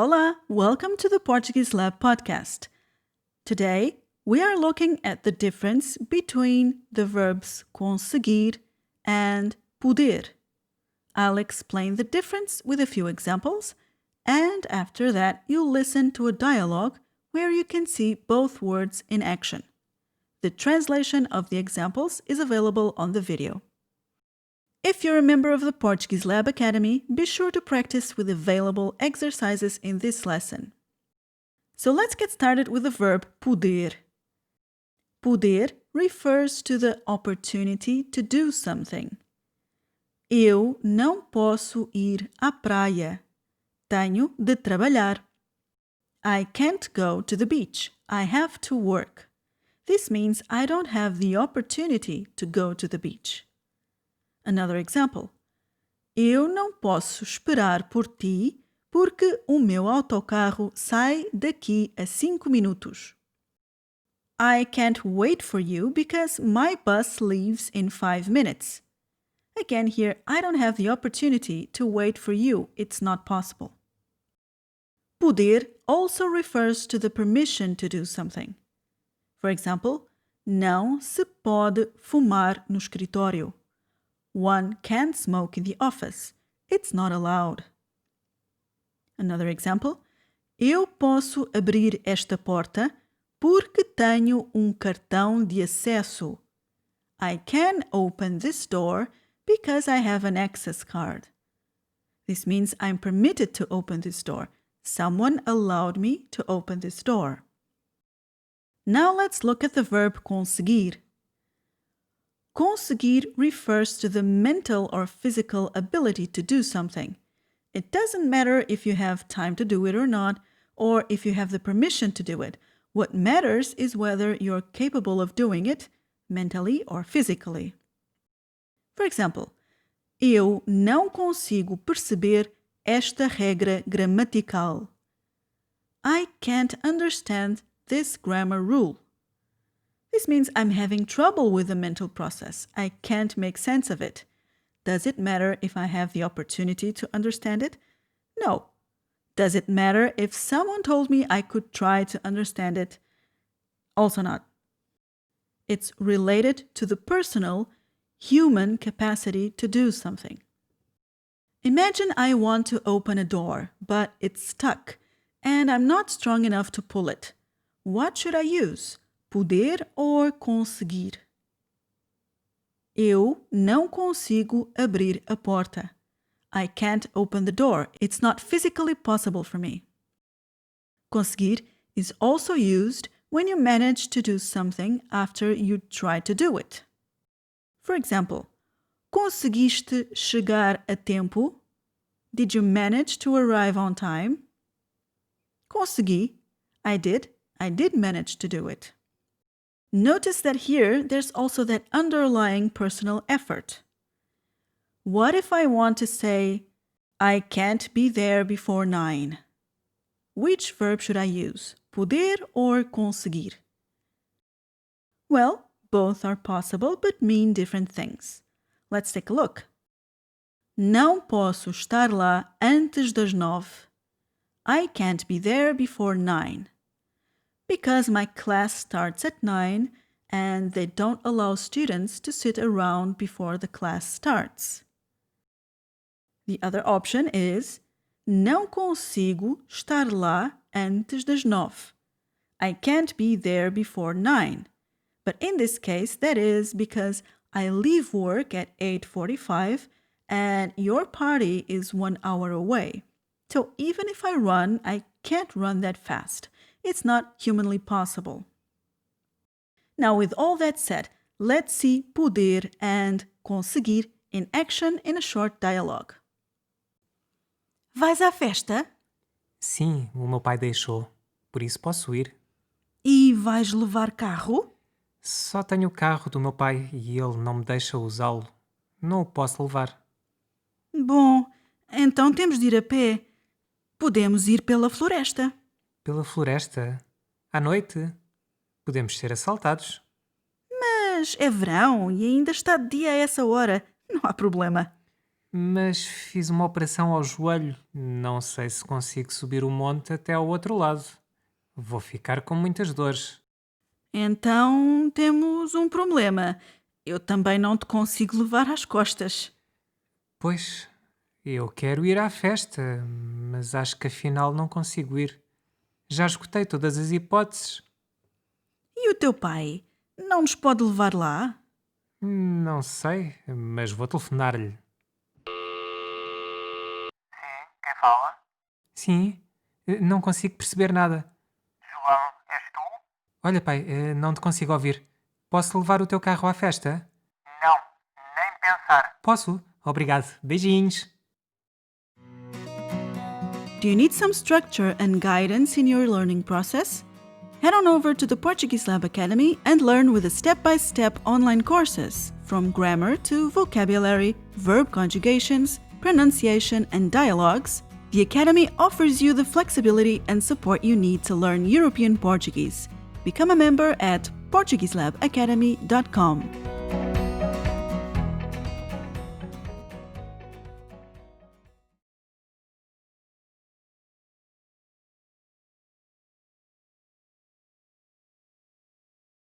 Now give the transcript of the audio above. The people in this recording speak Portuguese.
Olá, welcome to the Portuguese Lab podcast. Today, we are looking at the difference between the verbs conseguir and poder. I'll explain the difference with a few examples, and after that, you'll listen to a dialogue where you can see both words in action. The translation of the examples is available on the video. If you're a member of the Portuguese Lab Academy, be sure to practice with available exercises in this lesson. So let's get started with the verb poder. Poder refers to the opportunity to do something. Eu não posso ir à praia. Tenho de trabalhar. I can't go to the beach. I have to work. This means I don't have the opportunity to go to the beach. Another example. Eu não posso esperar por ti porque o meu autocarro sai daqui a 5 minutos. I can't wait for you because my bus leaves in 5 minutes. Again, here, I don't have the opportunity to wait for you. It's not possible. Poder also refers to the permission to do something. For example, não se pode fumar no escritório. One can't smoke in the office. It's not allowed. Another example. Eu posso abrir esta porta porque tenho cartão de acesso. I can open this door because I have an access card. This means I'm permitted to open this door. Someone allowed me to open this door. Now let's look at the verb conseguir. Conseguir refers to the mental or physical ability to do something. It doesn't matter if you have time to do it or not, or if you have the permission to do it. What matters is whether you're capable of doing it, mentally or physically. For example, eu não consigo perceber esta regra gramatical. I can't understand this grammar rule. This means I'm having trouble with the mental process. I can't make sense of it. Does it matter if I have the opportunity to understand it? No. Does it matter if someone told me I could try to understand it? Also not. It's related to the personal, human capacity to do something. Imagine I want to open a door, but it's stuck, and I'm not strong enough to pull it. What should I use? Poder or conseguir? Eu não consigo abrir a porta. I can't open the door. It's not physically possible for me. Conseguir is also used when you manage to do something after you try to do it. For example, conseguiste chegar a tempo? Did you manage to arrive on time? Consegui. I did manage to do it. Notice that here, there's also that underlying personal effort. What if I want to say, I can't be there before 9? Which verb should I use, poder or conseguir? Well, both are possible but mean different things. Let's take a look. Não posso estar lá antes das 9. I can't be there before 9. Because my class starts at 9 and they don't allow students to sit around before the class starts. The other option is não consigo estar lá antes das 9. I can't be there before 9. But in this case, that is because I leave work at 8:45 and your party is 1 hour away. So even if I run, I can't run that fast. It's not humanly possible. Now, with all that said, let's see poder and conseguir in action in a short dialogue. Vais à festa? Sim, o meu pai deixou. Por isso posso ir. E vais levar carro? Só tenho o carro do meu pai e ele não me deixa usá-lo. Não o posso levar. Bom, então temos de ir a pé. Podemos ir pela floresta. Pela floresta? À noite? Podemos ser assaltados. Mas é verão e ainda está de dia a essa hora. Não há problema. Mas fiz uma operação ao joelho. Não sei se consigo subir o monte até ao outro lado. Vou ficar com muitas dores. Então temos um problema. Eu também não te consigo levar às costas. Pois, eu quero ir à festa, mas acho que afinal não consigo ir. Já escutei todas as hipóteses. E o teu pai? Não nos pode levar lá? Não sei, mas vou telefonar-lhe. Quem fala? Sim, não consigo perceber nada. João, és tu? Olha, pai, não te consigo ouvir. Posso levar o teu carro à festa? Não, nem pensar. Posso? Obrigado. Beijinhos. Do you need some structure and guidance in your learning process? Head on over to the Portuguese Lab Academy and learn with the step-by-step online courses, from grammar to vocabulary, verb conjugations, pronunciation, and dialogues. The Academy offers you the flexibility and support you need to learn European Portuguese. Become a member at PortugueseLabAcademy.com.